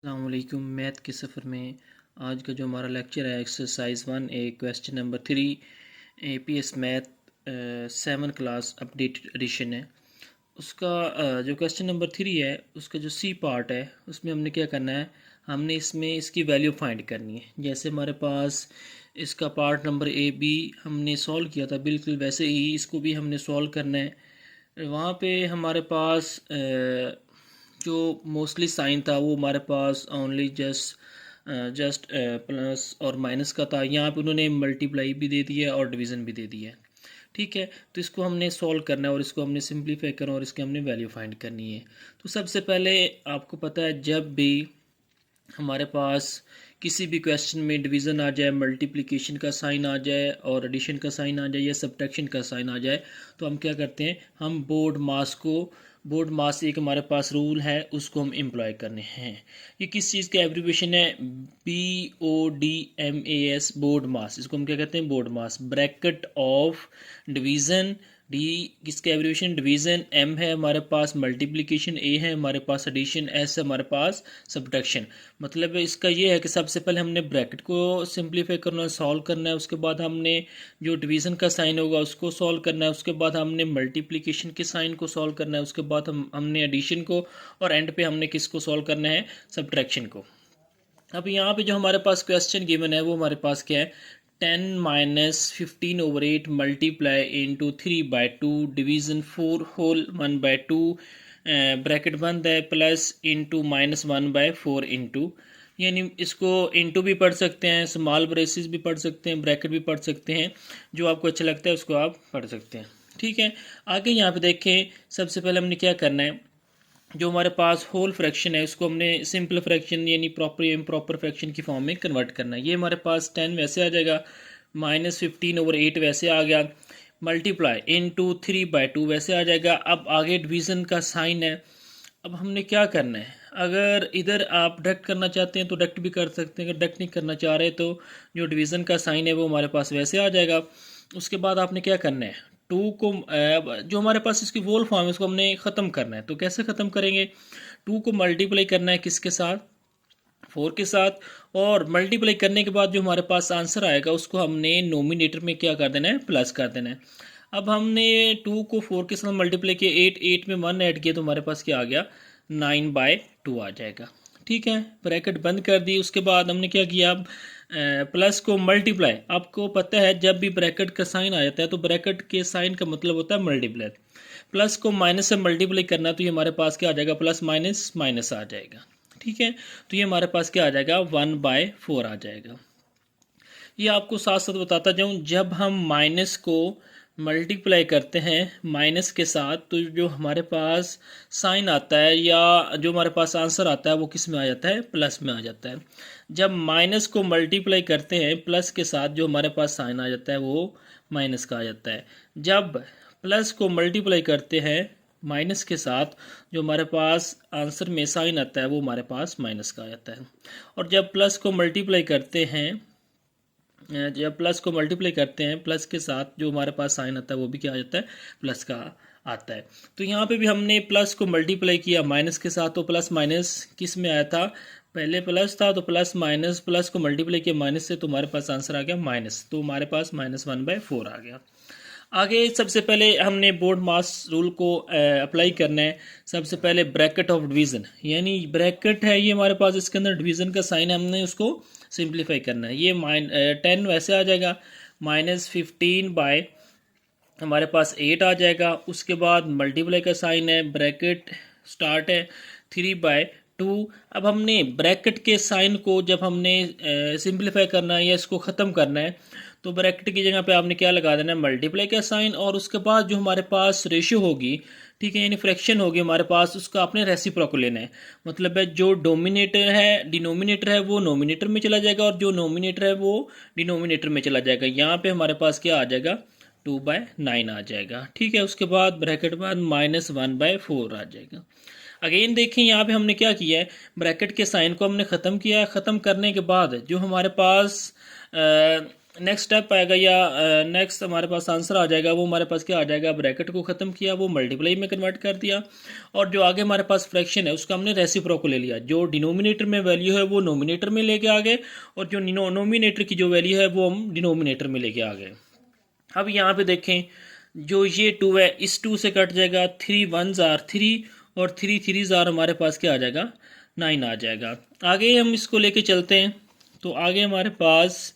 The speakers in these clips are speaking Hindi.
अस्सलामुअलैकुम। मैथ के सफ़र में आज का जो हमारा लेक्चर है exercise 1A question number 3 APS math 7 class updated addition है। उसका जो क्वेश्चन नंबर 3 है उसका जो सी पार्ट है उसमें हमने क्या करना है, हमने इसमें इसकी वैल्यू फाइंड करनी है। जैसे हमारे पास इसका पार्ट नंबर ए बी हमने सॉल्व किया था, बिल्कुल वैसे ही इसको भी हमने सॉल्व करना है। वहाँ पे हमारे पास जो मोस्टली साइन था वो हमारे पास ओनली जस्ट प्लस और माइनस का था। यहाँ पे उन्होंने मल्टीप्लाई भी दे दिया और डिवीज़न भी दे दिया है। ठीक है, तो इसको हमने सॉल्व करना है और इसको हमने सिंप्लीफाई करना है और इसकी हमने वैल्यू फाइंड करनी है। तो सबसे पहले आपको पता है, जब भी हमारे पास किसी भी क्वेश्चन में डिवीज़न आ जाए, मल्टीप्लिकेशन का साइन आ जाए और एडिशन का साइन आ जाए या सब्ट्रैक्शन का साइन आ जाए, तो हम क्या करते हैं, हम बोर्ड मास एक हमारे पास रूल है उसको हम एम्प्लॉय करने हैं। ये किस चीज़ का एब्रीविएशन है? BODMAS, बोर्ड मास। इसको हम क्या कहते हैं? Board mass. Bracket of division, D किसका एब्रीविएशन? डिवीज़न। एम है हमारे पास मल्टीप्लिकेशन, ए है हमारे पास एडिशन, एस है हमारे पास सब्ट्रैक्शन। मतलब इसका ये है कि सबसे पहले हमने ब्रैकेट को सिंप्लीफाई करना है, सॉल्व करना है, उसके बाद हमने जो डिवीज़न का साइन होगा उसको सॉल्व करना है, उसके बाद हमने मल्टीप्लिकेशन के साइन को सॉल्व करना है, उसके बाद हमने एडिशन को, और एंड पे हमने किसको सॉल्व करना है? सब्ट्रैक्शन को। अब यहाँ पे जो हमारे पास क्वेश्चन गिवन है वो हमारे पास क्या है? 10-15/8 multiply into 3/2 division 4 whole 1/2 bracket बंद है, प्लस इंटू -1/4 इंटू, यानी इसको इंटू भी पढ़ सकते हैं, स्मॉल ब्रेसेस भी पढ़ सकते हैं, ब्रैकेट भी पढ़ सकते हैं, जो आपको अच्छा लगता है उसको आप पढ़ सकते हैं। ठीक है, आगे यहाँ पे देखें, सबसे पहले हमने क्या करना है, जो हमारे पास होल फ्रैक्शन है उसको हमने सिंपल फ्रैक्शन यानी प्रॉपर या इम्प्रॉपर फ्रैक्शन की फॉर्म में कन्वर्ट करना है। ये हमारे पास 10 वैसे आ जाएगा, -15/8 वैसे आ गया, मल्टीप्लाई इनटू 3/2 वैसे आ जाएगा। अब आगे डिवीज़न का साइन है। अब हमने क्या करना है, अगर इधर आप डक्ट करना चाहते हैं तो डक्ट भी कर सकते हैं, अगर डक्ट नहीं करना चाह रहे तो जो डिवीज़न का साइन है वो हमारे पास वैसे आ जाएगा। उसके बाद आपने क्या करना है, टू को जो हमारे पास इसकी वोल फॉर्म है उसको हमने ख़त्म करना है। तो कैसे ख़त्म करेंगे? टू को मल्टीप्लाई करना है किसके साथ? 4 के साथ, और मल्टीप्लाई करने के बाद जो हमारे पास आंसर आएगा उसको हमने नोमिनेटर में क्या कर देना है? प्लस कर देना है। अब हमने 2 को 4 के साथ मल्टीप्लाई किया, 8 में 1 ऐड किया तो हमारे पास क्या आ गया? 9/2 आ जाएगा। ठीक है, ब्रैकेट बंद कर दी। उसके बाद हमने क्या किया, अब प्लस को मल्टीप्लाई, आपको पता है जब भी ब्रैकेट का साइन आ जाता है तो ब्रैकेट के साइन का मतलब होता है मल्टीप्लाई। प्लस को माइनस से मल्टीप्लाई करना तो ये हमारे पास क्या आ जाएगा? प्लस माइनस माइनस आ जाएगा। ठीक है, तो ये हमारे पास क्या आ जाएगा? 1/4 आ जाएगा। ये आपको साथ साथ बताता जाऊं, जब हम माइनस को मल्टीप्लाई करते हैं माइनस के साथ तो जो हमारे पास साइन आता है या जो हमारे पास आंसर आता है वो किस में आ जाता है? प्लस में आ जाता है। जब माइनस को मल्टीप्लाई करते हैं प्लस के साथ जो हमारे पास साइन आ जाता है वो माइनस का आ जाता है। जब प्लस को मल्टीप्लाई करते हैं माइनस के साथ जो हमारे पास आंसर में साइन आता है वो हमारे पास माइनस का आ जाता है। और जब प्लस को मल्टीप्लाई करते हैं, जब प्लस को मल्टीप्लाई करते हैं प्लस के साथ जो हमारे पास साइन आता है वो भी क्या आ जाता है? प्लस का आता है। तो यहाँ पे भी हमने प्लस को मल्टीप्लाई किया माइनस के साथ, तो प्लस माइनस किस में आया था? पहले प्लस था तो प्लस माइनस, प्लस को मल्टीप्लाई किया माइनस से तो हमारे पास आंसर आ गया माइनस, तो हमारे पास -1/4 आ गया। आगे सबसे पहले हमने बोर्ड मास रूल को अप्लाई करना है। सबसे पहले ब्रैकेट ऑफ डिवीज़न, यानी ब्रैकेट है ये हमारे पास, इसके अंदर डिवीज़न का साइन है, हमने उसको सिंप्लीफाई करना है। ये 10 वैसे आ जाएगा, -15 हमारे पास 8 आ जाएगा। उसके बाद मल्टीप्लाई का साइन है, ब्रैकेट स्टार्ट है 3/2। अब हमने ब्रैकेट के साइन को जब हमने सिंप्लीफाई करना है या इसको ख़त्म करना है तो ब्रैकेट की जगह पे आपने क्या लगा देना है? मल्टीप्लाई का साइन, और उसके बाद जो हमारे पास रेशियो होगी, ठीक है, यानी फ्रैक्शन होगी हमारे पास, उसका आपने रेसिप्रोकल लेना है। मतलब है जो डोमिनेटर है डिनोमिनेटर है वो नोमिनेटर में चला जाएगा और जो नोमिनेटर है वो डिनोमिनेटर में चला जाएगा। यहाँ पे हमारे पास क्या आ जाएगा? 2/9 आ जाएगा। ठीक है, उसके बाद ब्रैकेट बाद -1/4 आ जाएगा। अगेन देखें यहाँ पे हमने क्या किया है, ब्रैकेट के साइन को हमने ख़त्म किया है। ख़त्म करने के बाद जो हमारे पास नेक्स्ट स्टेप आएगा या नेक्स्ट हमारे पास आंसर आ जाएगा, वो हमारे पास क्या आ जाएगा, ब्रैकेट को ख़त्म किया, वो मल्टीप्लाई में कन्वर्ट कर दिया, और जो आगे हमारे पास फ्रैक्शन है उसका हमने रेसिप्रोकल ले लिया। जो डिनोमिनेटर में वैल्यू है वो नोमिनेटर में लेके आ गए, और जो नोमिनेटर की जो वैल्यू है वो हम डिनोमिनेटर में लेके आ गए। अब यहाँ पे देखें, जो ये 2 है इस 2 से कट जाएगा, 3 1s आर 3 और 3 3s आर हमारे पास क्या आ जाएगा, 9 आ जाएगा। आगे हम इसको लेके चलते हैं, तो आगे हमारे पास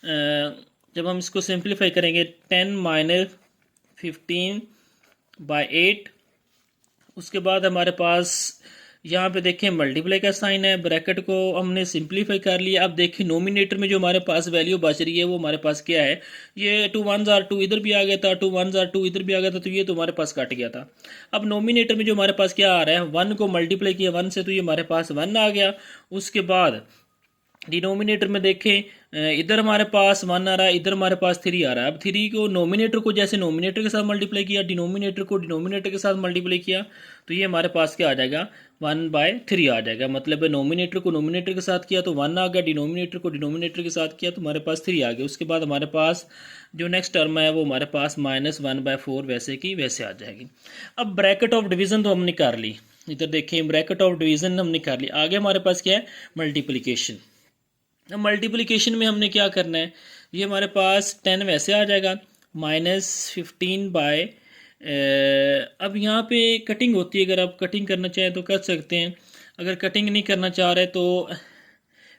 जब हम इसको सिंप्लीफाई करेंगे 10 माइनस 15/8, उसके बाद हमारे पास यहाँ पे देखें मल्टीप्लाई का साइन है, ब्रैकेट को हमने सिंप्लीफाई कर लिया। अब देखें नोमिनेटर में जो हमारे पास वैल्यू बच रही है वो हमारे पास क्या है, ये 2 1s आर 2 इधर भी आ गया था, 2 1s आर 2 इधर भी आ गया था, तो ये तो हमारे पास कट गया था। अब नोमिनेटर में जो हमारे पास क्या आ रहा है, 1 को मल्टीप्लाई किया 1 से, तो ये हमारे पास 1 आ गया। उसके बाद डिनोमिनेटर में देखें, इधर हमारे पास 1 आ रहा है, इधर हमारे पास 3 आ रहा है। अब 3 को नोमिनेटर को जैसे नोमिनेटर के साथ मल्टीप्लाई किया, डिनोमिनेटर को डिनोमिनेटर के साथ मल्टीप्लाई किया, तो ये हमारे पास क्या आ जाएगा, 1/3 आ जाएगा। मतलब नोमिनेटर को नोमिनेटर के साथ किया तो 1 आ गया, डिनोमिनेटर को डिनोमिनेटर के साथ किया तो हमारे पास 3 आ गया। उसके बाद हमारे पास जो नेक्स्ट टर्म है वो हमारे पास -1/4 वैसे की वैसे आ जाएगी। अब ब्रैकेट ऑफ डिवीज़न तो हमने कर ली, इधर देखें ब्रैकेट ऑफ डिवीज़न हमने कर ली। आगे हमारे पास क्या है, मल्टीप्लिकेशन। अब मल्टीप्लिकेशन में हमने क्या करना है, ये हमारे पास 10 वैसे आ जाएगा, -15 अब यहाँ पे कटिंग होती है, अगर आप कटिंग करना चाहें तो कर सकते हैं, अगर कटिंग नहीं करना चाह रहे तो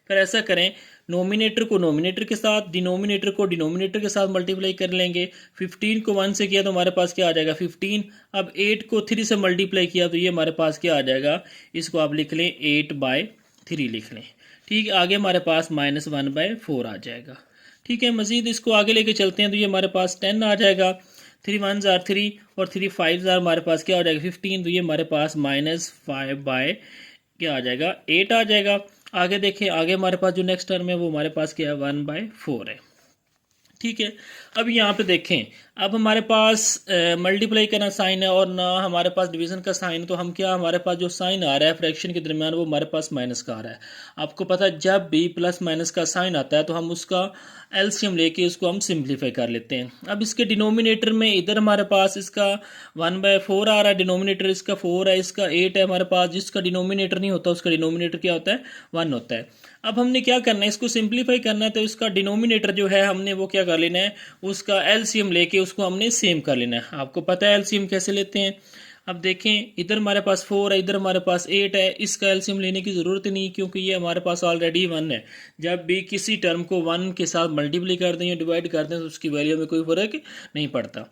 फिर ऐसा करें, नोमिनेटर को नोमिनेटर के साथ, डिनोमिनेटर को डिनोमिनेटर के साथ मल्टीप्लाई कर लेंगे। 15 को 1 से किया तो हमारे पास क्या आ जाएगा, 15। अब 8 को 3 से मल्टीप्लाई किया तो ये हमारे पास क्या आ जाएगा, इसको आप लिख लें 8/3 लिख लें। ठीक है, आगे हमारे पास -1/4 आ जाएगा। ठीक है, मज़ीद इसको आगे लेके चलते हैं, तो ये हमारे पास 10 आ जाएगा, 3 1s आर 3 और 3 5s आर हमारे पास क्या हो जाएगा, 15। तो ये हमारे पास -5 क्या आ जाएगा, 8 आ जाएगा। आगे देखें, आगे हमारे पास जो नेक्स्ट टर्म है वो हमारे पास क्या है, 1/4 है। ठीक है, अब यहाँ पे देखें, अब हमारे पास मल्टीप्लाई का ना साइन है और ना हमारे पास डिवीज़न का साइन, तो हम क्या, हमारे पास जो साइन आ रहा है फ्रैक्शन के दरमियान वो हमारे पास माइनस का आ रहा है। आपको पता है जब भी प्लस माइनस का साइन आता है तो हम उसका एलसीएम लेके उसको हम सिंप्लीफाई कर लेते हैं। अब इसके डिनोमिनेटर में इधर हमारे पास इसका 1/4 आ रहा है, डिनोमिनेटर इसका 4 है, इसका 8 है हमारे पास। जिसका डिनोमिनेटर नहीं होता उसका डिनोमिनेटर क्या होता है, 1 होता है। अब हमने क्या करना है, इसको सिंप्लीफाई करना है, तो इसका डिनोमिनेटर जो है हमने वो क्या कर लेना है, उसका एलसीएम लेके उसको हमने सेम कर लेना है। आपको पता है एलसीएम कैसे लेते हैं। अब देखें, इधर हमारे पास 4 है, इधर हमारे पास 8 है, इसका एलसीएम लेने की ज़रूरत ही नहीं क्योंकि ये हमारे पास ऑलरेडी 1 है। जब भी किसी टर्म को 1 के साथ मल्टीप्लाई कर दें या डिवाइड कर दें तो उसकी वैल्यू में कोई फ़र्क नहीं पड़ता।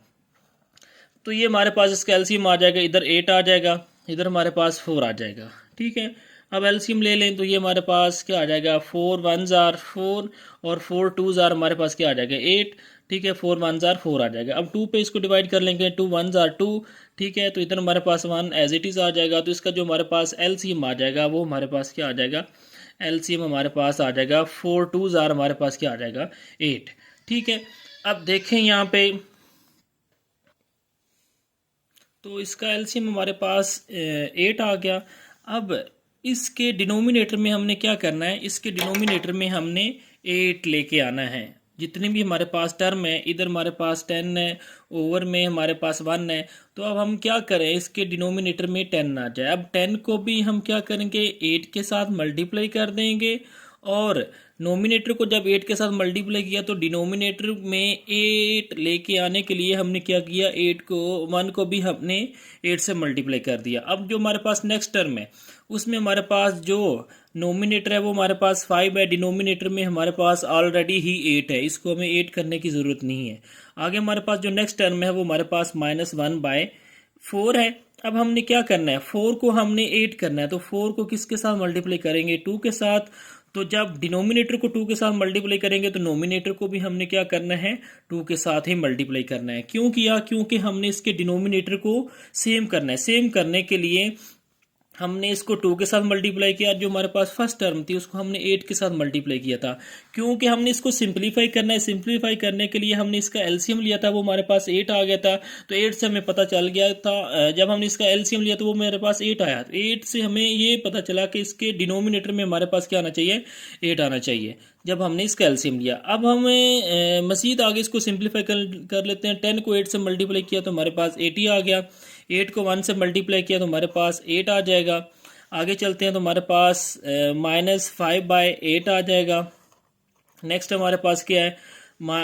तो ये हमारे पास इसका एलसीएम आ जाएगा, इधर 8 आ जाएगा, इधर हमारे पास 4 आ जाएगा। ठीक है, अब एलसीएम ले लें तो ये हमारे पास क्या आ जाएगा, 4 1s आर 4 और 4 2s आर हमारे पास क्या आ जाएगा, 8। ठीक है, 4 1s आर 4 आ जाएगा। अब 2 पे इसको डिवाइड कर लेंगे, 2 1s आर 2। ठीक है, तो इधर हमारे पास 1 एज इट इज़ आ जाएगा। तो इसका जो हमारे पास एलसीएम आ जाएगा वो हमारे पास क्या आ जाएगा, एलसीएम हमारे पास आ जाएगा 4 2s आर हमारे पास क्या आ जाएगा, 8। ठीक है, अब देखें यहाँ पे, तो इसका एलसीएम हमारे पास 8 आ गया। अब इसके डिनोमिनेटर में हमने क्या करना है, इसके डिनोमिनेटर में हमने 8 लेके आना है। जितने भी हमारे पास टर्म है, इधर हमारे पास 10 है, ओवर में हमारे पास 1 है। तो अब हम क्या करें, इसके डिनोमिनेटर में 10 आ जाए। अब 10 को भी हम क्या करेंगे, 8 के साथ मल्टीप्लाई कर देंगे, और नोमिनेटर को जब 8 के साथ मल्टीप्लाई किया तो डिनोमिनेटर में 8 लेके आने के लिए हमने क्या किया, 1 को भी हमने 8 से मल्टीप्लाई कर दिया। अब जो हमारे पास नेक्स्ट टर्म है उसमें हमारे पास जो नोमिनेटर है वो हमारे पास 5 है, डिनोमिनेटर में हमारे पास ऑलरेडी ही 8 है, इसको हमें 8 करने की ज़रूरत नहीं है। आगे हमारे पास जो नेक्स्ट टर्म है वो हमारे पास -1/4 है। अब हमने क्या करना है, 4 को हमने 8 करना है, तो 4 को किसके साथ मल्टीप्लाई करेंगे, 2 के साथ। तो जब डिनोमिनेटर को 2 के साथ मल्टीप्लाई करेंगे तो नोमिनेटर को भी हमने क्या करना है, 2 के साथ ही मल्टीप्लाई करना है। क्यों किया, क्योंकि हमने इसके डिनोमिनेटर को सेम करना है। सेम करने के लिए हमने इसको 2 के साथ मल्टीप्लाई किया, जो हमारे पास फर्स्ट टर्म थी उसको हमने 8 के साथ मल्टीप्लाई किया था। क्योंकि हमने इसको सिंप्लीफाई करना है, सिंप्लीफाई करने के लिए हमने इसका एलसीएम लिया था, वो हमारे पास 8 आ गया था। तो 8 से हमें पता चल गया था, जब हमने इसका एलसीएम लिया तो वो मेरे पास 8 आया। तो 8 से हमें ये पता चला कि इसके डिनोमिनेटर में हमारे पास क्या आना चाहिए, 8 आना चाहिए, जब हमने इसका एलसीएम लिया। अब हमें मज़ीद आगे इसको सिंप्लीफाई कर लेते हैं। 10 को 8 से मल्टीप्लाई किया तो हमारे पास 80 आ गया। 8 को 1 से मल्टीप्लाई किया तो हमारे पास 8 आ जाएगा। आगे चलते हैं तो हमारे पास -5/8 आ जाएगा। नेक्स्ट हमारे पास क्या है,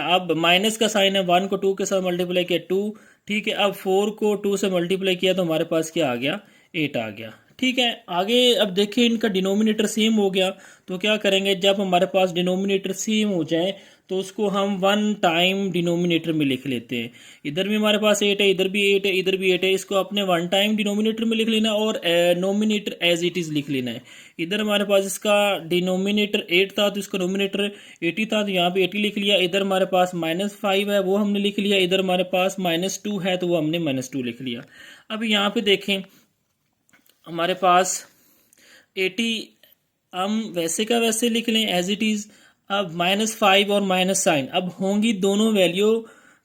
अब माइनस का साइन है, 1 को 2 के साथ मल्टीप्लाई किया 2, ठीक है। अब 4 को 2 से मल्टीप्लाई किया तो हमारे पास क्या आ गया, 8 आ गया, ठीक है। आगे अब देखिए इनका डिनोमिनेटर सेम हो गया, तो क्या करेंगे, जब हमारे पास डिनोमिनेटर सेम हो जाए तो उसको हम 1 टाइम डिनोमिनेटर में लिख लेते हैं। इधर भी हमारे पास 8 है, इधर भी 8 है, इधर भी 8 है, इसको अपने 1 टाइम डिनोमिनेटर में लिख लेना और नोमिनेटर एज इट इज़ लिख लेना है। इधर हमारे पास इसका डिनोमिनेटर 8 था तो इसका नोमिनेटर 80 था, तो यहाँ पे 80 लिख लिया। इधर हमारे पास -5 है, वो हमने लिख लिया। इधर हमारे पास -2 है तो वो हमने -2 लिख लिया। अब यहाँ पे देखें हमारे पास 80 हम वैसे का वैसे लिख लें एज इट इज़। अब -5 और माइनस साइन अब होंगी दोनों वैल्यू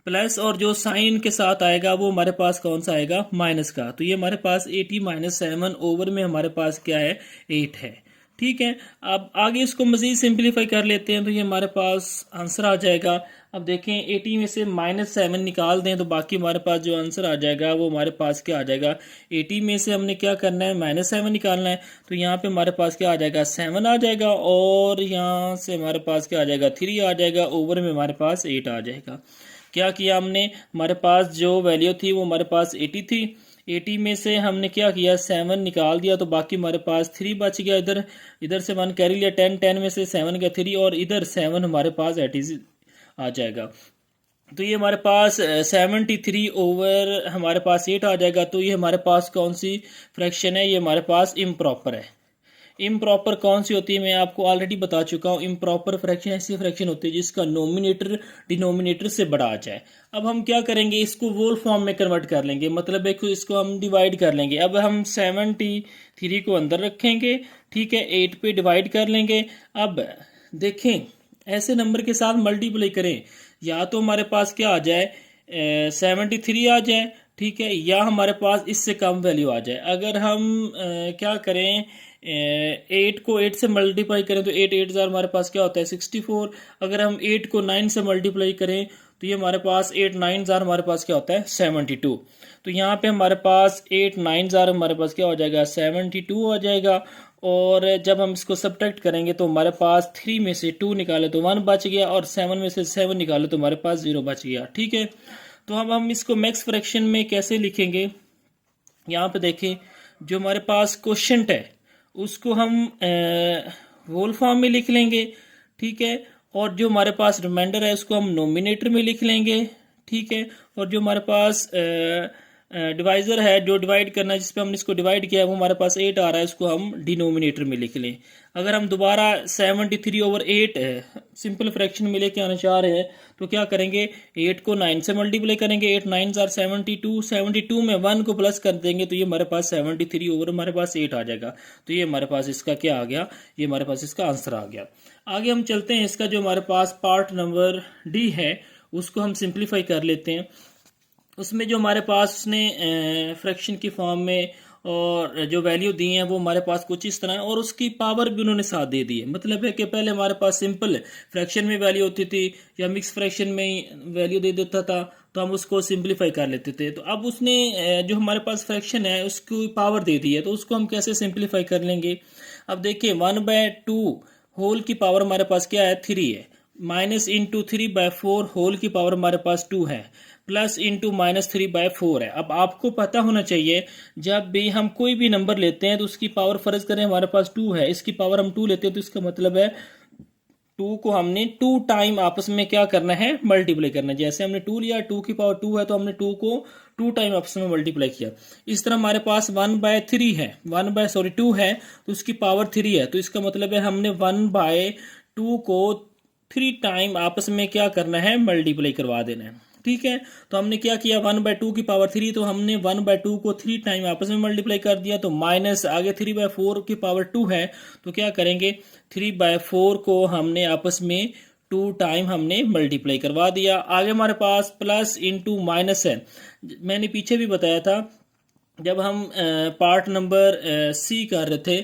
प्लस, और जो साइन के साथ आएगा वो हमारे पास कौन सा आएगा, माइनस का। तो ये हमारे पास 80 - 7 ओवर में हमारे पास क्या है, 8 है, ठीक है। अब आगे इसको मज़ीद सिंप्लीफाई कर लेते हैं तो ये हमारे पास आंसर आ जाएगा। अब देखें 80 में से -7 निकाल दें तो बाकी हमारे पास जो आंसर आ जाएगा वो हमारे पास क्या आ जाएगा, 80 में से हमने क्या करना है, -7 निकालना है। तो यहाँ पे हमारे पास क्या आ जाएगा, 7 आ जाएगा, और यहाँ से हमारे पास क्या आ जाएगा, 3 आ जाएगा, ओवर में हमारे पास 8 आ जाएगा। क्या किया हमने, हमारे पास जो वैल्यू थी वो हमारे पास 80 थी। 80 में से हमने क्या किया, 7 निकाल दिया तो बाकी हमारे पास 3 बच गया। इधर इधर से 1 कैरी लिया, 10 में से 7 गया 3, और इधर 7 हमारे पास एट इज आ जाएगा। तो ये हमारे पास 73 ओवर हमारे पास 8 आ जाएगा। तो ये हमारे पास कौन सी फ्रैक्शन है, ये हमारे पास इम्प्रॉपर है। इम्प्रॉपर कौन सी होती है, मैं आपको ऑलरेडी बता चुका हूँ। इम्प्रॉपर फ्रैक्शन ऐसी फ्रैक्शन होती है जिसका नोमिनेटर डिनोमिनेटर से बड़ा आ जाए। अब हम क्या करेंगे, इसको वोल फॉर्म में कन्वर्ट कर लेंगे, मतलब एक इसको हम डिवाइड कर लेंगे। अब हम 73 को अंदर रखेंगे, ठीक है, 8 पे डिवाइड कर लेंगे। अब देखें ऐसे नंबर के साथ मल्टीप्लाई करें, या तो हमारे पास क्या आ जाए, 73 आ जाए, ठीक है, या हमारे पास इससे कम वैल्यू आ जाए। अगर हम क्या करें, 8 को 8 से मल्टीप्लाई करें तो 8 जार हमारे पास क्या होता है, 64। अगर हम 8 को 9 से मल्टीप्लाई करें तो ये हमारे पास 8 9 जार हमारे पास क्या होता है, 72। तो यहाँ पे हमारे पास 8 9 जार हमारे पास क्या हो जाएगा, 72 हो जाएगा। और जब हम इसको सब्ट्रैक्ट करेंगे तो हमारे पास 3 में से 2 निकाले तो 1 बच गया, और 7 में से 7 निकाले तो हमारे पास 0 बच गया, ठीक है। तो हम इसको मैक्स फ्रैक्शन में कैसे लिखेंगे, यहाँ पे देखें जो हमारे पास क्वोशिएंट है उसको हम होल फॉर्म में लिख लेंगे, ठीक है, और जो हमारे पास रिमाइंडर है उसको हम नोमिनेटर में लिख लेंगे, ठीक है। और जो हमारे पास डिवाइज़र है, जो डिवाइड करना है, जिस पे हमने इसको डिवाइड किया है वो हमारे पास 8 आ रहा है, उसको हम डिनोमिनेटर में लिख लें। अगर हम दोबारा 73 ओवर 8 सिंपल फ्रैक्शन में लेके आना चाह रहे हैं तो क्या करेंगे, 8 को 9 से मल्टीप्लाई करेंगे, 8 9 जार 72, 72 में 1 को प्लस कर देंगे तो ये हमारे पास 73 ओवर हमारे पास 8 आ जाएगा। तो ये हमारे पास इसका क्या आ गया, ये हमारे पास इसका आंसर आ गया। आगे हम चलते हैं, इसका जो हमारे पास पार्ट नंबर डी है उसको हम सिंप्लीफाई कर लेते हैं। उसमें जो हमारे पास उसने फ्रैक्शन की फॉर्म में और जो वैल्यू दी हैं वो हमारे पास कुछ इस तरह है, और उसकी पावर भी उन्होंने साथ दे दी है। मतलब है कि पहले हमारे पास सिंपल फ्रैक्शन में वैल्यू होती थी या मिक्स फ्रैक्शन में वैल्यू दे देता था तो हम उसको सिंप्लीफाई कर लेते थे। तो अब उसने जो हमारे पास फ्रैक्शन है उसकी पावर दे दी है, तो उसको हम कैसे सिंप्लीफाई कर लेंगे। अब देखिए 1/2 होल की पावर हमारे पास क्या है, 3 है, माइनस इंटू 3/4 होल की पावर हमारे पास 2 है, प्लस इंटू -3/4 है। अब आपको पता होना चाहिए जब भी हम कोई भी नंबर लेते हैं तो उसकी पावर फर्ज करें हमारे पास 2 है, इसकी पावर हम 2 लेते हैं तो इसका मतलब है 2 को हमने 2 टाइम आपस में क्या करना है, मल्टीप्लाई करना है। जैसे हमने 2 लिया, 2 की पावर 2 है तो हमने 2 को 2 टाइम आपस में मल्टीप्लाई किया। इस तरह हमारे पास 1/3 है, 2 है तो उसकी पावर 3 है, तो इसका मतलब है हमने 1/2 को 3 टाइम आपस में क्या करना है, मल्टीप्लाई करवा देना है, ठीक है। तो हमने क्या किया, 1/2 की पावर 3, तो हमने 1/2 को 3 टाइम आपस में मल्टीप्लाई कर दिया। तो माइनस आगे 3/4 की पावर 2 है, तो क्या करेंगे, 3/4 को हमने आपस में 2 टाइम हमने मल्टीप्लाई करवा दिया। आगे हमारे पास प्लस इंटू माइनस है। मैंने पीछे भी बताया था जब हम पार्ट नंबर सी कर रहे थे,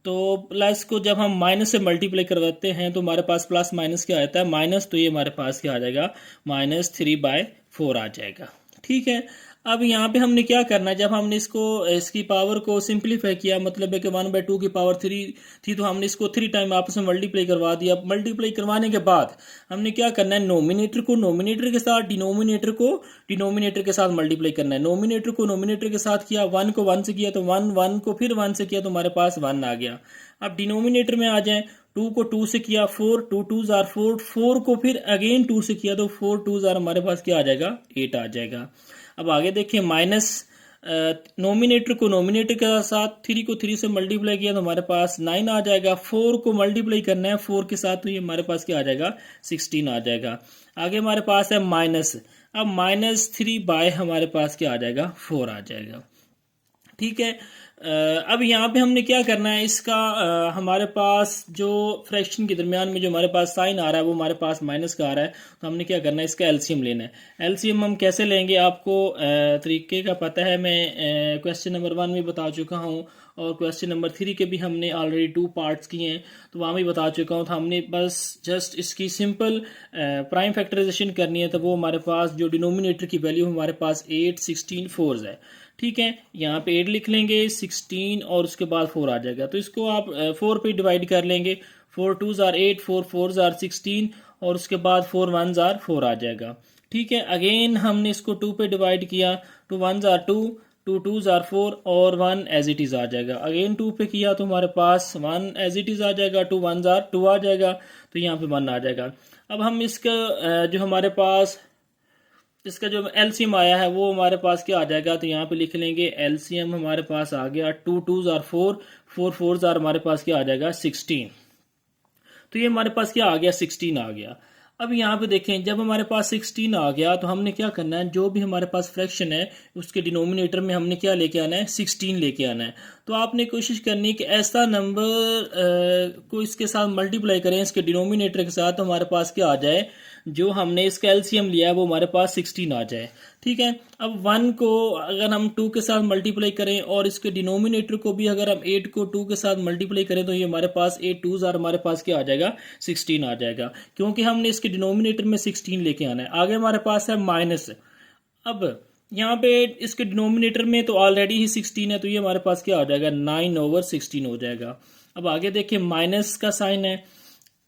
तो प्लस को जब हम माइनस से मल्टीप्लाई करवाते हैं तो हमारे पास प्लस माइनस क्या आता है, माइनस, तो ये हमारे पास क्या आ जाएगा, -3/4 आ जाएगा। ठीक है। अब यहाँ पे हमने क्या करना है, जब हमने इसकी पावर को सिंप्लीफाई किया, मतलब है कि 1/2 की पावर 3 थी, तो हमने इसको 3 टाइम आपस में मल्टीप्लाई करवा दिया। मल्टीप्लाई करवाने के बाद हमने क्या करना है, नोमिनेटर को नोमिनेटर के साथ, डिनोमिनेटर को डिनोमिनेटर के साथ मल्टीप्लाई करना है। नोमिनेटर को नोमिनेटर के साथ किया, 1 को 1 से किया तो 1, 1 को फिर 1 से किया तो हमारे पास 1 आ गया। अब डिनोमिनेटर में आ जाए, 2 को 2 से किया 4, 2 2 जार 4, 4 को फिर अगेन 2 से किया तो 4 2 जार हमारे पास क्या आ जाएगा, 8 आ जाएगा। अब आगे देखिए, माइनस नोमिनेटर को नोमिनेटर के साथ 3 को 3 से मल्टीप्लाई किया तो हमारे पास 9 आ जाएगा। 4 को मल्टीप्लाई करना है 4 के साथ, तो ये हमारे पास क्या आ जाएगा, 16 आ जाएगा। आगे हमारे पास है माइनस, अब -3 हमारे पास क्या आ जाएगा, 4 आ जाएगा। ठीक है। अब यहाँ पे हमने क्या करना है, इसका हमारे पास जो फ्रैक्शन के दरमियान में जो हमारे पास साइन आ रहा है वो हमारे पास माइनस का आ रहा है, तो हमने क्या करना है, इसका एलसीएम लेना है। एलसीएम हम कैसे लेंगे, आपको तरीके का पता है, मैं क्वेश्चन नंबर 1 में बता चुका हूँ और क्वेश्चन नंबर 3 के भी हमने ऑलरेडी 2 पार्ट्स किए हैं, तो वहाँ भी बता चुका हूँ। तो हमने बस जस्ट इसकी सिंपल प्राइम फैक्टराइजेशन करनी है, तो वो हमारे पास जो डिनोमिनेटर की वैल्यू हमारे पास 8 16 4 है। ठीक है, यहाँ पे 8 लिख लेंगे, 16 और उसके बाद 4 आ जाएगा, तो इसको आप 4 पे डिवाइड कर लेंगे। 4 2 जार 8, 4 4 जार 16 और उसके बाद 4 1 जार 4 आ जाएगा। ठीक है, अगेन हमने इसको 2 पे डिवाइड किया, 2 1 जार 2, 2 2 जार 4 और 1 एज इट इज़ आ जाएगा। अगेन 2 पे किया तो हमारे पास 1 एज इट इज़ आ जाएगा, 2 1 जार 2 आ जाएगा, तो यहाँ पे 1 आ जाएगा। अब हम इसका जो हमारे पास इसका जो एलसीएम आया है वो हमारे पास क्या आ जाएगा, तो यहाँ पे लिख लेंगे एलसीएम हमारे पास आ गया 2 2 जार 4, 4 4 जार हमारे पास क्या आ जाएगा, 16। तो ये हमारे पास क्या आ गया, 16 आ गया। अब यहाँ पे देखें, जब हमारे पास 16 आ गया तो हमने क्या करना है, जो भी हमारे पास फ्रैक्शन है उसके डिनोमिनेटर में हमने क्या लेके आना है, 16 लेके आना है। तो आपने कोशिश करनी है कि ऐसा नंबर को इसके साथ मल्टीप्लाई करें, इसके डिनोमिनेटर के साथ, तो हमारे पास क्या आ जाए, जो हमने इसका एलसीएम लिया है वो हमारे पास 16 आ जाए। ठीक है। अब 1 को अगर हम 2 के साथ मल्टीप्लाई करें और इसके डिनोमिनेटर को भी अगर हम 8 को 2 के साथ मल्टीप्लाई करें तो ये हमारे पास 8 2 जार हमारे पास क्या आ जाएगा, 16 आ जाएगा, क्योंकि हमने इसके डिनोमिनेटर में 16 लेके आना है। आगे हमारे पास है माइनस। अब यहाँ पे इसके डिनोमिनेटर में तो ऑलरेडी ही 16 है, तो ये हमारे पास क्या हो जाएगा, 9/16 हो जाएगा। अब आगे देखिए, माइनस का साइन है।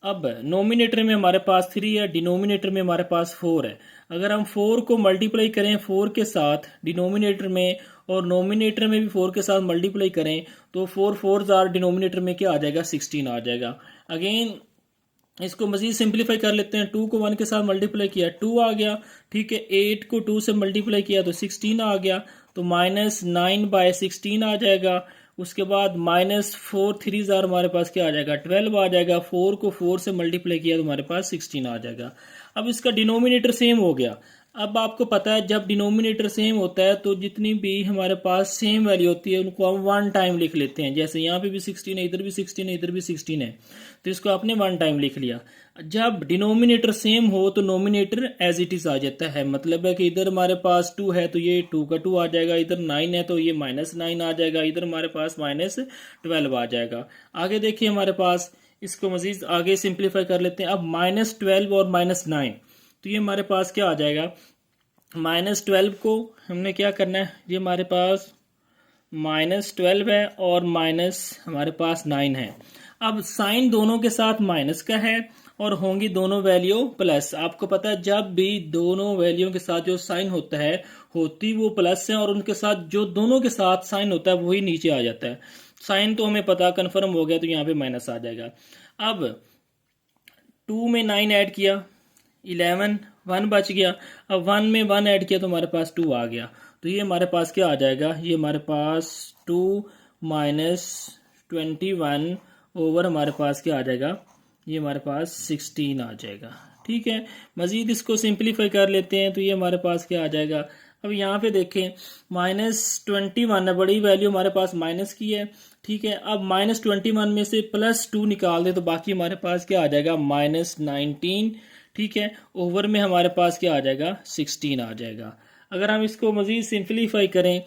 अब नोमिनेटर में हमारे पास 3 है, डिनोमिनेटर में हमारे पास 4 है। अगर हम 4 को मल्टीप्लाई करें 4 के साथ डिनोमिनेटर में और नोमिनेटर में भी 4 के साथ मल्टीप्लाई करें तो 4 4 जार डिनोमिनेटर में क्या आ जाएगा, 16 आ जाएगा। अगेन इसको मज़ीद सिंप्लीफाई कर लेते हैं, 2 को 1 के साथ मल्टीप्लाई किया 2 आ गया। ठीक है, 8 को 2 से मल्टीप्लाई किया तो 16 आ गया, तो -9/16 आ जाएगा। उसके बाद -4 3 जार हमारे पास क्या आ जाएगा, 12 आ जाएगा। 4 को 4 से मल्टीप्लाई किया तो हमारे पास 16 आ जाएगा। अब इसका डिनोमिनेटर सेम हो गया। अब आपको पता है जब डिनोमिनेटर सेम होता है तो जितनी भी हमारे पास सेम वैल्यू होती है उनको हम 1 टाइम लिख लेते हैं। जैसे यहाँ पे भी 16 है, इधर भी 16 है, इधर भी 16 है, तो इसको आपने 1 टाइम लिख लिया। जब डिनोमिनेटर सेम हो तो नोमिनेटर एज इट इज आ जाता है, मतलब है कि इधर हमारे पास 2 है तो ये 2 का 2 आ जाएगा, इधर 9 है तो ये -9 आ जाएगा, इधर हमारे पास -12 आ जाएगा। आगे देखिए हमारे पास, इसको मजीद आगे सिंप्लीफाई कर लेते हैं। अब -12 और -9, तो ये हमारे पास क्या आ जाएगा, -12 को हमने क्या करना है, ये हमारे पास -12 है और माइनस हमारे पास 9 है। अब साइन दोनों के साथ माइनस का है और होंगी दोनों वैल्यू प्लस। आपको पता है जब भी दोनों वैल्यू के साथ जो साइन होता है होती वो प्लस है और उनके साथ जो दोनों के साथ साइन होता है वही नीचे आ जाता है। साइन तो हमें पता कन्फर्म हो गया, तो यहाँ पे माइनस आ जाएगा। अब 2 में 9 ऐड किया 11, 1 बच गया। अब 1 में 1 ऐड किया तो हमारे पास 2 आ गया, तो ये हमारे पास क्या आ जाएगा, ये हमारे पास 2 - 21 ओवर हमारे पास क्या आ जाएगा, ये हमारे पास 16 आ जाएगा। ठीक है। मज़ीद इसको सिंप्लीफाई कर लेते हैं तो ये हमारे पास क्या आ जाएगा। अब यहाँ पे देखें -21 है, बड़ी वैल्यू हमारे पास माइनस की है। ठीक है, अब -21 में से +2 निकाल दें तो बाकी हमारे पास क्या आ जाएगा -19। ठीक है, ओवर में हमारे पास क्या आ जाएगा 16 आ जाएगा। अगर हम इसको मज़ीद सिंप्लीफाई करें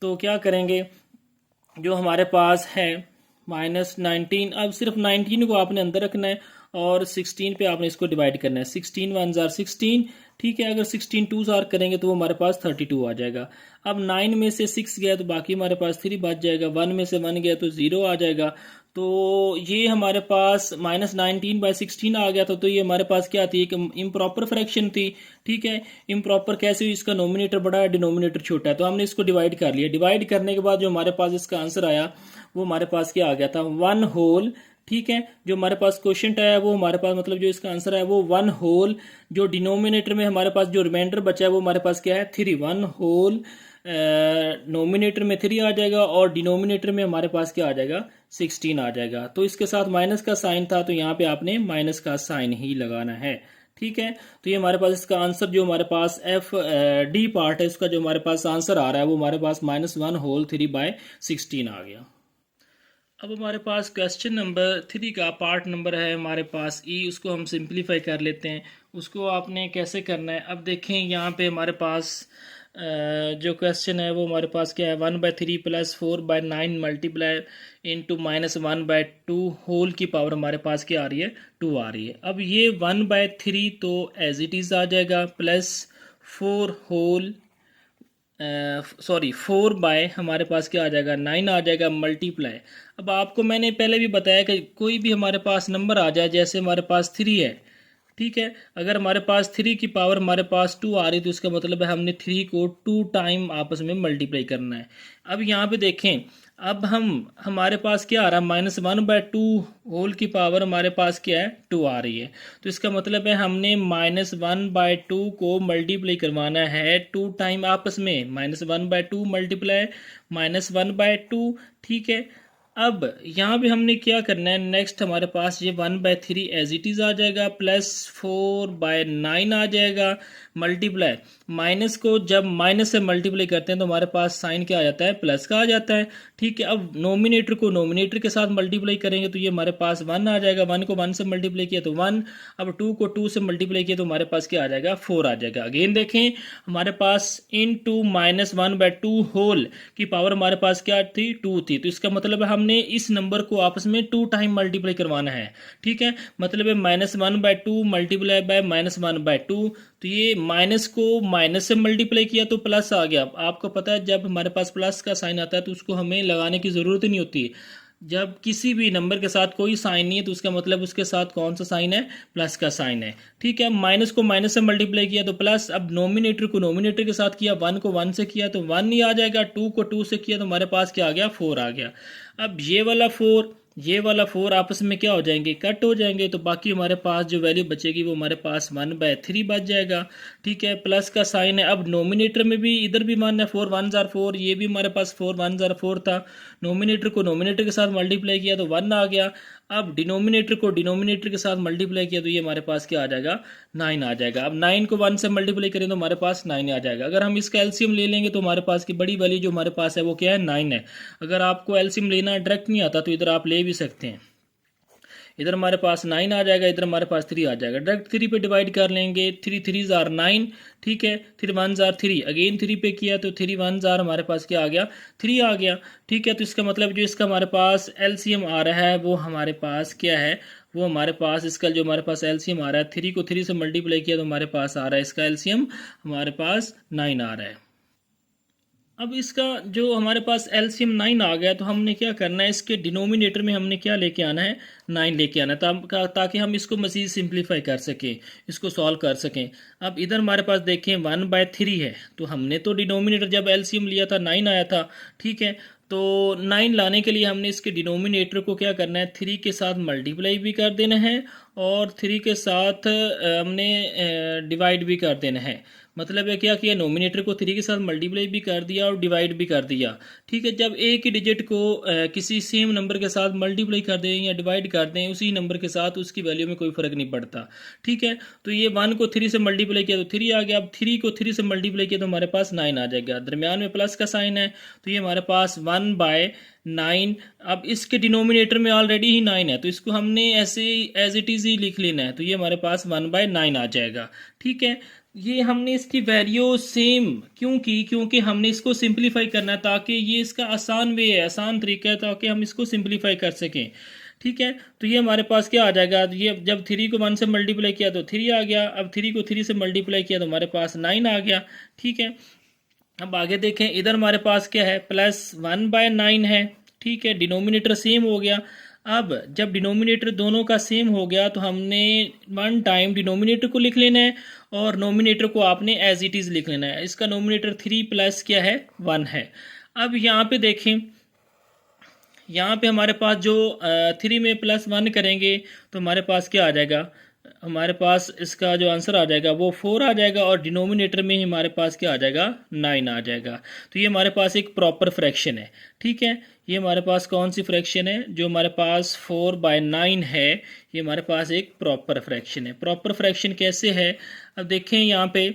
तो क्या करेंगे, जो हमारे पास है -19, अब सिर्फ 19 को आपने अंदर रखना है और 16 पे आपने इसको डिवाइड करना है। 16 1 जार 16। ठीक है, अगर 16 2 जार करेंगे तो वो हमारे पास 32 आ जाएगा। अब 9 में से 6 गया तो बाकी हमारे पास 3 बच जाएगा। 1 में से 1 गया तो 0 आ जाएगा। तो ये हमारे पास -19/16 आ गया था। तो ये हमारे पास क्या थी, एक इम्प्रॉपर फ्रैक्शन थी। ठीक है, इम्प्रॉपर कैसे हुई, इसका नोमिनेटर बड़ा है डिनोमिनेटर छोटा है, तो हमने इसको डिवाइड कर लिया। डिवाइड करने के बाद जो हमारे पास इसका आंसर आया वो हमारे पास क्या आ गया था 1 होल। ठीक है, जो हमारे पास क्वेश्चन आया वो हमारे पास मतलब जो इसका आंसर है वो 1 होल। जो डिनोमिनेटर में हमारे पास जो रिमाइंडर बचा है वो हमारे पास क्या है 3। 1 होल नोमिनेटर में 3 आ जाएगा और डिनोमिनेटर में हमारे पास क्या आ जाएगा 16 आ जाएगा। तो इसके साथ माइनस का साइन था तो यहाँ पे आपने माइनस का साइन ही लगाना है। ठीक है, तो ये हमारे पास इसका आंसर जो हमारे पास डी पार्ट है इसका जो हमारे पास आंसर आ रहा है वो हमारे पास -1 होल 3/16 आ गया। अब हमारे पास क्वेश्चन नंबर 3 का पार्ट नंबर है हमारे पास ई, उसको हम सिंप्लीफाई कर लेते हैं। उसको आपने कैसे करना है, अब देखें यहाँ पे हमारे पास जो क्वेश्चन है वो हमारे पास क्या है 1/3 + 4/9 मल्टीप्लाई इंटू -1/2 होल की पावर हमारे पास क्या आ रही है 2 आ रही है। अब ये 1/3 तो एज इट इज़ आ जाएगा, प्लस 4 होल 4 बाय हमारे पास क्या आ जाएगा 9 आ जाएगा मल्टीप्लाई। अब आपको मैंने पहले भी बताया कि कोई भी हमारे पास नंबर आ जाए, जैसे हमारे पास 3 है। ठीक है, अगर हमारे पास 3 की पावर हमारे पास 2 आ रही तो इसका मतलब है हमने 3 को 2 टाइम आपस में मल्टीप्लाई करना है। अब यहाँ पे देखें, अब हमारे पास क्या आ रहा है -1/2 होल की पावर हमारे पास क्या है 2 आ रही है। तो इसका मतलब है हमने -1/2 को मल्टीप्लाई करवाना है 2 टाइम आपस में। -1/2 मल्टीप्लाई -1/2। ठीक है, अब यहाँ पे हमने क्या करना है, नेक्स्ट हमारे पास ये 1/3 एज इट इज़ आ जाएगा, प्लस 4/9 आ जाएगा मल्टीप्लाई। माइनस को जब माइनस से मल्टीप्लाई करते हैं तो हमारे पास साइन क्या आ जाता है प्लस का आ जाता है। ठीक है, अब नोमिनेटर को नोमिनेटर के साथ मल्टीप्लाई करेंगे तो ये हमारे पास 1 आ जाएगा। 1 को 1 से मल्टीप्लाई किया तो 1। अब 2 को 2 से मल्टीप्लाई किया तो हमारे पास क्या आ जाएगा 4 आ जाएगा। अगेन देखें, हमारे पास इनटू -1/2 होल की पावर हमारे पास क्या थी 2 थी। तो इसका मतलब है हमने इस नंबर को आपस में 2 टाइम मल्टीप्लाई करवाना है। ठीक है, मतलब है -1/2 मल्टीप्लाई बाय -1/2। तो ये माइनस को माइनस से मल्टीप्लाई किया तो प्लस आ गया। आपको पता है जब हमारे पास प्लस का साइन आता है तो उसको हमें लगाने की ज़रूरत नहीं होती। जब किसी भी नंबर के साथ कोई साइन नहीं है तो उसका मतलब उसके साथ कौन सा साइन है प्लस का साइन है। ठीक है, माइनस को माइनस से मल्टीप्लाई किया तो प्लस। अब नोमिनेटर को नोमिनेटर के साथ किया, 1 को 1 से किया तो 1 ही आ जाएगा। 2 को 2 से किया तो हमारे पास क्या आ गया 4 आ गया। अब ये वाला 4 आपस में क्या हो जाएंगे कट हो जाएंगे, तो बाकी हमारे पास जो वैल्यू बचेगी वो हमारे पास 1/3 बच जाएगा। ठीक है, प्लस का साइन है। अब नोमिनेटर में भी इधर भी मान है 4 1 जार 4, ये भी हमारे पास 4 1 जार 4 था। नोमिनेटर को नोमिनेटर के साथ मल्टीप्लाई किया तो 1 आ गया। अब डिनोमिनेटर को डिनोमिनेटर के साथ मल्टीप्लाई किया तो ये हमारे पास क्या आ जाएगा 9 आ जाएगा। अब 9 को 1 से मल्टीप्लाई करें तो हमारे पास 9 आ जाएगा। अगर हम इसका एलसीएम ले लेंगे तो हमारे पास की बड़ी वैल्यू जो हमारे पास है वो क्या है 9 है। अगर आपको एलसीएम लेना डायरेक्ट नहीं आता तो इधर आप ले भी सकते हैं। इधर हमारे पास 9 आ जाएगा, इधर हमारे पास 3 आ जाएगा। डायरेक्ट 3 पे डिवाइड कर लेंगे, 3 3 जार 9। ठीक है, 3 1 जार 3, अगेन 3 पे किया तो 3 1 जार हमारे पास क्या आ गया 3 आ गया। ठीक है, तो इसका मतलब जो इसका हमारे पास एलसीएम आ रहा है वो हमारे पास क्या है, वो हमारे पास इसका जो हमारे पास एलसीएम आ रहा है 3 को 3 से मल्टीप्लाई किया तो हमारे पास आ रहा है इसका एलसीएम हमारे पास 9 आ रहा है। अब इसका जो हमारे पास एलसीएम 9 आ गया तो हमने क्या करना है, इसके डिनोमिनेटर में हमने क्या लेके आना है 9 लेके आना है, ताकि हम इसको मज़ीद सिंप्लीफाई कर सकें, इसको सॉल्व कर सकें। अब इधर हमारे पास देखें 1/3 है तो हमने तो डिनोमिनेटर जब एलसीएम लिया था 9 आया था। ठीक है, तो 9 लाने के लिए हमने इसके डिनोमिनेटर को क्या करना है 3 के साथ मल्टीप्लाई भी कर देना है और 3 के साथ हमने डिवाइड भी कर देना है। मतलब है क्या किया, नोमिनेटर को 3 के साथ मल्टीप्लाई भी कर दिया और डिवाइड भी कर दिया। ठीक है, जब एक ही डिजिट को किसी सेम नंबर के साथ मल्टीप्लाई कर दें या डिवाइड कर दें उसी नंबर के साथ, उसकी वैल्यू में कोई फ़र्क नहीं पड़ता। ठीक है, तो ये 1 को 3 से मल्टीप्लाई किया तो 3 आ गया। अब 3 को 3 से मल्टीप्लाई किया तो हमारे पास 9 आ जाएगा। दरमियान में प्लस का साइन है तो ये हमारे पास 1/9। अब इसके डिनोमिनेटर में ऑलरेडी ही 9 है तो इसको हमने ऐसे एज इट इज़ ही लिख लेना है, तो ये हमारे पास 1/9 आ जाएगा। ठीक है, ये हमने इसकी वैल्यू सेम क्यों की, क्योंकि हमने इसको सिंपलीफाई करना है, ताकि ये इसका आसान वे है, आसान तरीका है ताकि हम इसको सिंपलीफाई कर सकें। ठीक है, तो ये हमारे पास क्या आ जाएगा, ये जब 3 को 1 से मल्टीप्लाई किया तो 3 आ गया। अब 3 को 3 से मल्टीप्लाई किया तो हमारे पास 9 आ गया। ठीक है, अब आगे देखें, इधर हमारे पास क्या है, +1/9 है। ठीक है, डिनोमिनेटर सेम हो गया। अब जब डिनोमिनेटर दोनों का सेम हो गया तो हमने 1 टाइम डिनोमिनेटर को लिख लेना है और नोमिनेटर को आपने एज इट इज़ लिख लेना है। इसका नोमिनेटर 3 प्लस क्या है, 1 है। अब यहाँ पे देखें, यहाँ पे हमारे पास जो 3 में +1 करेंगे तो हमारे पास क्या आ जाएगा, हमारे पास इसका जो आंसर आ जाएगा वो 4 आ जाएगा और डिनोमिनेटर में ही हमारे पास क्या आ जाएगा, 9 आ जाएगा। तो ये हमारे पास एक प्रॉपर फ्रैक्शन है। ठीक है, ये हमारे पास कौन सी फ्रैक्शन है, जो हमारे पास 4/9 है, ये हमारे पास एक प्रॉपर फ्रैक्शन है। प्रॉपर फ्रैक्शन कैसे है, अब देखें यहाँ पे,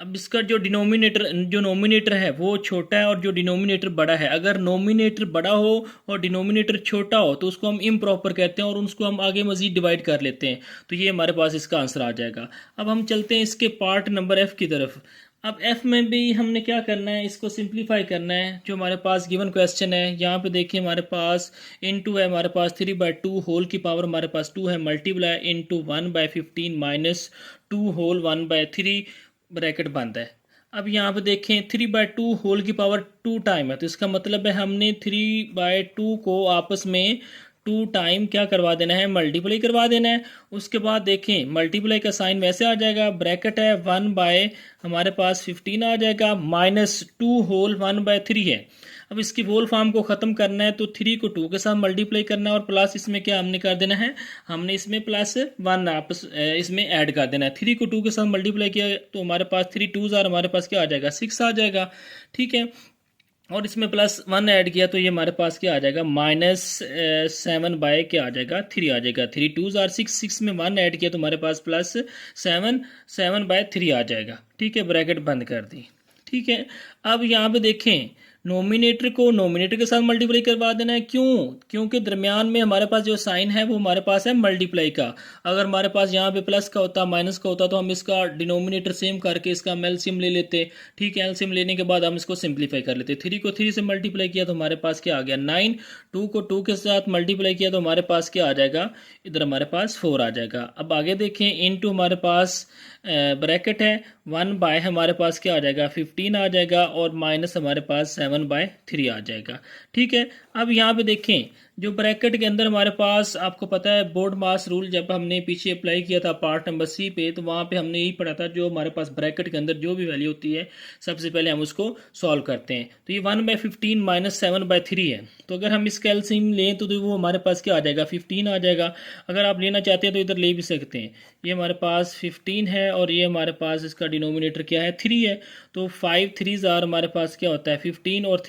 अब इसका जो नोमिनेटर है वो छोटा है और जो डिनोमिनेटर बड़ा है। अगर नोमिनेटर बड़ा हो और डिनोमिनेटर छोटा हो तो उसको हम इम्प्रॉपर कहते हैं और उसको हम आगे मज़ीद डिवाइड कर लेते हैं। तो ये हमारे पास इसका आंसर आ जाएगा। अब हम चलते हैं इसके पार्ट नंबर एफ़ की तरफ। अब एफ़ में भी हमने क्या करना है, इसको सिंप्लीफाई करना है। जो हमारे पास गिवन क्वेश्चन है, यहाँ पे देखिए हमारे पास इनटू है, हमारे पास 3/2 होल की पावर हमारे पास 2 है, multiply into 1/15 minus 2 whole 1/3 bracket बंद है। अब यहाँ पे देखें 3/2 होल की पावर 2 टाइम है, तो इसका मतलब है हमने 3/2 को आपस में 2 टाइम क्या करवा देना है, मल्टीप्लाई करवा देना है। उसके बाद देखें मल्टीप्लाई का साइन वैसे आ जाएगा, ब्रैकेट है 1 हमारे पास 15 आ जाएगा, माइनस 2 होल 1/3 है। अब इसकी होल फॉर्म को ख़त्म करना है तो 3 को 2 के साथ मल्टीप्लाई करना है और प्लस इसमें क्या हमने कर देना है, हमने इसमें +1 आपस इसमें ऐड कर देना है। 3 को 2 के साथ मल्टीप्लाई किया तो हमारे पास 3 2s हमारे पास क्या आ जाएगा, 6 आ जाएगा। ठीक है, और इसमें +1 ऐड किया तो ये हमारे पास क्या आ जाएगा, -7 क्या आ जाएगा, 3 आ जाएगा। 3 2s 6, 6 में 1 ऐड किया तो हमारे पास +7 7/3 आ जाएगा। ठीक है, ब्रैकेट बंद कर दी। ठीक है, अब यहाँ पे देखें नोमिनेटर को नोमिनेटर के साथ मल्टीप्लाई करवा देना है। क्यों, क्योंकि दरमियान में हमारे पास जो साइन है वो हमारे पास है मल्टीप्लाई का। अगर हमारे पास यहाँ पे प्लस का होता, माइनस का होता, तो हम इसका डिनोमिनेटर सेम करके इसका हम एलसीएम ले लेते। ठीक है, एलसीएम लेने के बाद हम इसको सिंप्लीफाई कर लेते। 3 को 3 से मल्टीप्लाई किया तो हमारे पास क्या आ गया, 9। 2 को 2 के साथ मल्टीप्लाई किया तो हमारे पास क्या आ जाएगा, इधर हमारे पास 4 आ जाएगा। अब आगे देखें, इनटू हमारे पास ब्रैकेट है 1 हमारे पास क्या आ जाएगा, 15 आ जाएगा और माइनस हमारे पास 7/3 आ जाएगा। ठीक है, अब यहाँ पे देखें जो ब्रैकेट के अंदर हमारे पास, आपको पता है बोर्ड मास रूल जब हमने पीछे अप्लाई किया था पार्ट नंबर सी पे, तो वहाँ पे हमने यही पढ़ा था, जो हमारे पास ब्रैकेट के अंदर जो भी वैल्यू होती है सबसे पहले हम उसको सॉल्व करते हैं। तो ये 1/15 माइनस 7/3 है, तो अगर हम इसका एलसीएम लें तो वो हमारे पास क्या आ जाएगा, 15 आ जाएगा। अगर आप लेना चाहते हैं तो इधर ले भी सकते हैं। ये हमारे पास 15 है और ये हमारे पास इसका डिनोमिनेटर क्या है, 3 है। तो 5 3s हमारे पास क्या होता है, 15 और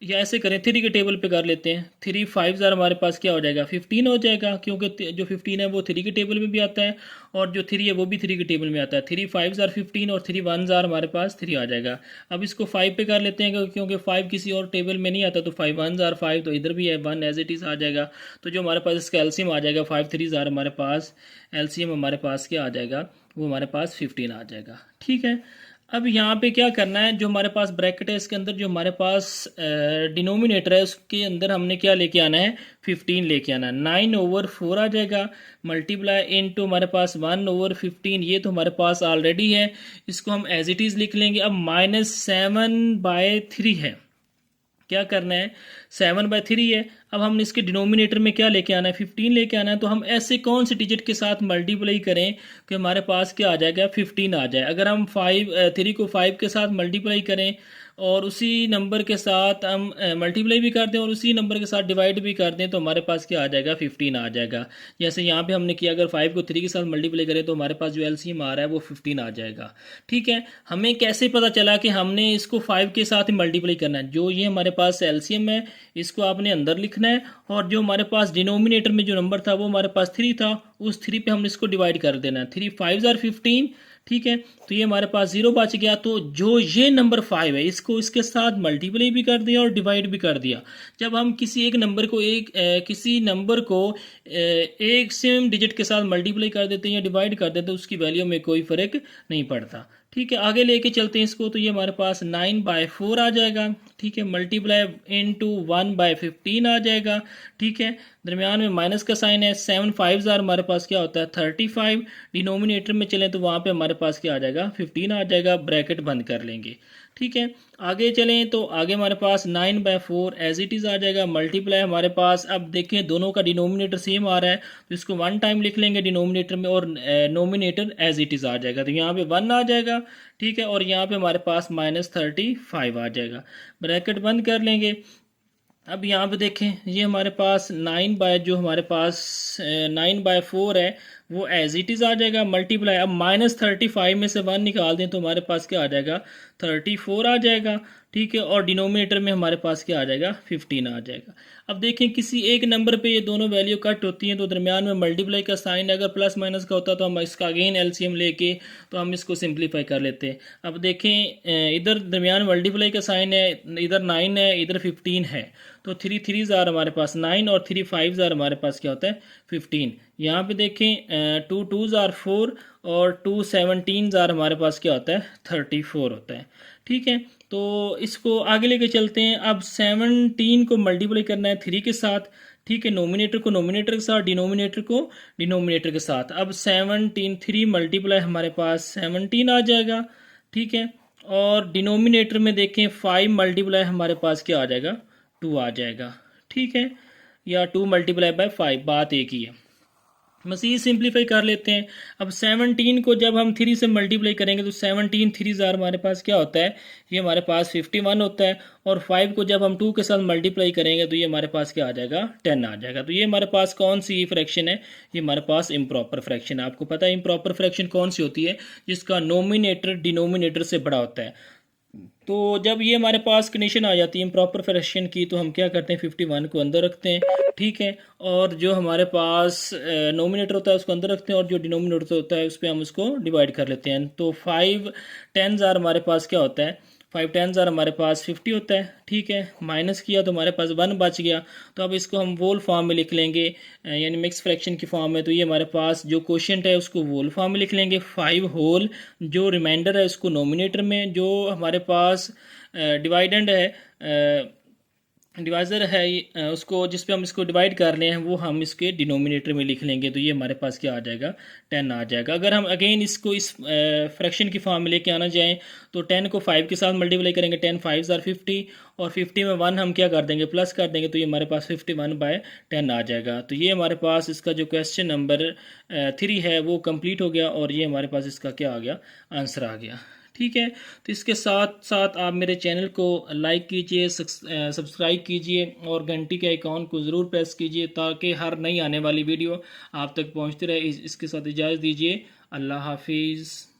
या ऐसे करें 3 के टेबल पे कर लेते हैं। 3 5s हमारे पास क्या हो जाएगा, 15 हो जाएगा, क्योंकि जो 15 है वो 3 के टेबल में भी आता है और जो 3 है वो भी 3 के टेबल में आता है। 3 5s 15 और 3 1s हमारे पास 3 आ जाएगा। अब इसको 5 पे कर लेते हैं क्योंकि 5 किसी और टेबल में नहीं आता, तो 5 1s 5, तो इधर भी है 1 एज इट इज़ आ जाएगा। तो जो हमारे पास इसका एलसीएम आ जाएगा 5 3s हमारे पास एलसीएम हमारे पास क्या आ जाएगा, वो हमारे पास 15 आ जाएगा। ठीक है, अब यहाँ पे क्या करना है, जो हमारे पास ब्रैकेट है इसके अंदर जो हमारे पास डिनोमिनेटर है उसके अंदर हमने क्या लेके आना है, 15 लेके आना है। 9/4 आ जाएगा, मल्टीप्लाई इनटू हमारे पास 1/15, ये तो हमारे पास ऑलरेडी है, इसको हम एज इट इज़ लिख लेंगे। अब -7/3 है, क्या करना है, 7/3 है। अब हमने इसके डिनोमिनेटर में क्या लेके आना है, 15 लेके आना है। तो हम ऐसे कौन से डिजिट के साथ मल्टीप्लाई करें कि हमारे पास क्या आ जाएगा, 15 आ जाए। अगर हम 3 को 5 के साथ मल्टीप्लाई करें और उसी नंबर के साथ हम मल्टीप्लाई भी कर दें और उसी नंबर के साथ डिवाइड भी कर दें तो हमारे पास क्या आ जाएगा, 15 आ जाएगा। जैसे यहाँ पे हमने किया, अगर 5 को 3 के साथ मल्टीप्लाई करें तो हमारे पास जो एलसीएम आ रहा है वो 15 आ जाएगा। ठीक है, हमें कैसे पता चला कि हमने इसको 5 के साथ ही मल्टीप्लाई करना है? जो ये हमारे पास एलसीएम है इसको आपने अंदर लिखना है और जो हमारे पास डिनोमिनेटर में जो नंबर था वो हमारे पास 3 था, उस 3 पे हमने इसको डिवाइड कर देना है। 3 5 ज़ार 15। ठीक है, तो ये हमारे पास 0 बच गया। तो जो ये नंबर 5 है इसको इसके साथ मल्टीप्लाई भी कर दिया और डिवाइड भी कर दिया। जब हम किसी एक नंबर को किसी नंबर को एक सेम डिजिट के साथ मल्टीप्लाई कर देते हैं या डिवाइड कर देते हैं उसकी वैल्यू में कोई फ़र्क नहीं पड़ता। ठीक है, आगे लेके चलते हैं इसको। तो ये हमारे पास 9/4 आ जाएगा। ठीक है, मल्टीप्लाई इंटू 1/15 आ जाएगा। ठीक है, दरमियान में माइनस का साइन है। 7 5 ज़ार हमारे पास क्या होता है, 35। डिनोमिनेटर में चलें तो वहाँ पे हमारे पास क्या आ जाएगा, 15 आ जाएगा। ब्रैकेट बंद कर लेंगे। ठीक है, आगे चलें तो आगे हमारे पास 9/4 एज इट इज़ आ जाएगा। मल्टीप्लाई हमारे पास, अब देखें दोनों का डिनोमिनेटर सेम आ रहा है तो इसको 1 टाइम लिख लेंगे डिनोमिनेटर में और नोमिनेटर एज इट इज़ आ जाएगा। तो यहाँ पे 1 आ जाएगा। ठीक है, और यहाँ पे हमारे पास -35 आ जाएगा। ब्रैकेट बंद कर लेंगे। अब यहाँ पे देखें ये हमारे पास 9/4 है वो एज इट इज़ आ जाएगा। मल्टीप्लाई, अब -35 में से 1 निकाल दें तो हमारे पास क्या आ जाएगा, 34 आ जाएगा। ठीक है, और डिनोमिनेटर में हमारे पास क्या आ जाएगा, 15 आ जाएगा। अब देखें किसी एक नंबर पे ये दोनों वैल्यू कट होती हैं तो दरमियान में मल्टीप्लाई का साइन अगर प्लस माइनस का होता तो हम इसका अगेन एलसीएम लेके तो हम इसको सिंप्लीफाई कर लेते हैं। अब देखें इधर दरमियान मल्टीप्लाई का साइन है, इधर 9 है, इधर 15 है। तो 3 3 ज़ार हमारे पास 9 और 3 5 ज़ार हमारे पास क्या होता है, 15। यहाँ पे देखें 2 2 ज़ार 4 और 2 17 ज़ार हमारे पास क्या होता है, 34 होता है। ठीक है, तो इसको आगे लेके चलते हैं। अब 17 को मल्टीप्लाई करना है 3 के साथ। ठीक है, नोमिनेटर को नोमिनेटर के साथ, डिनोमिनेटर को डिनोमिनेटर के साथ। अब 17 3 मल्टीप्लाई हमारे पास 17 आ जाएगा। ठीक है, और डिनोमिनेटर में देखें 5 मल्टीप्लाई हमारे पास क्या आ जाएगा, 2 आ जाएगा। ठीक है, या 2 मल्टीप्लाई बाय 5, बात एक ही है। मज़ीद सिंप्लीफाई कर लेते हैं। अब 17 को जब हम 3 से मल्टीप्लाई करेंगे तो 17 3 ज़ार हमारे पास क्या होता है, ये हमारे पास 51 होता है। और 5 को जब हम 2 के साथ मल्टीप्लाई करेंगे तो ये हमारे पास क्या आ जाएगा, 10 आ जाएगा। तो ये हमारे पास कौन सी फ्रैक्शन है, ये हमारे पास इम्प्रॉपर फ्रैक्शन है। आपको पता है इम्प्रॉपर फ्रैक्शन कौन सी होती है, जिसका नोमिनेटर डिनोमिनेटर से बड़ा होता है। तो जब ये हमारे पास कंडीशन आ जाती है इम्प्रॉपर फ्रैक्शन की तो हम क्या करते हैं, 51 को अंदर रखते हैं। ठीक है, और जो हमारे पास नोमिनेटर होता है उसको अंदर रखते हैं और जो डिनोमिनेटर होता है उस पर हम उसको डिवाइड कर लेते हैं। तो 5 10 ज़ार हमारे पास क्या होता है, 5 10 ज़ार हमारे पास 50 होता है। ठीक है, माइनस किया तो हमारे पास 1 बच गया। तो अब इसको हम वोल फॉर्म में लिख लेंगे, यानी मिक्स फ्रैक्शन की फॉर्म में। तो ये हमारे पास जो क्वोशिएंट है उसको वोल फॉर्म में लिख लेंगे। 5 होल, जो रिमाइंडर है उसको नोमिनेटर में, जो हमारे पास डिवाइडेंड है डिवाइज़र है उसको जिस पे हम इसको डिवाइड कर रहे हैं वो हम इसके डिनोमिनेटर में लिख लेंगे। तो ये हमारे पास क्या आ जाएगा, 10 आ जाएगा। अगर हम अगेन इसको इस फ्रैक्शन की फॉर्म में लेके आना चाहें तो 10 को 5 के साथ मल्टीप्लाई करेंगे, 10 5 ज़ार 50 और 50 में 1 हम क्या कर देंगे, प्लस कर देंगे। तो ये हमारे पास 51/10 आ जाएगा। तो ये हमारे पास इसका जो क्वेश्चन नंबर 3 है वो कंप्लीट हो गया और ये हमारे पास इसका क्या आ गया, आंसर आ गया। ठीक है, तो इसके साथ साथ आप मेरे चैनल को लाइक कीजिए, सब्सक्राइब कीजिए और घंटी के आइकॉन को ज़रूर प्रेस कीजिए ताकि हर नई आने वाली वीडियो आप तक पहुंचती रहे। इसके साथ इजाज़त दीजिए। अल्लाह हाफिज़।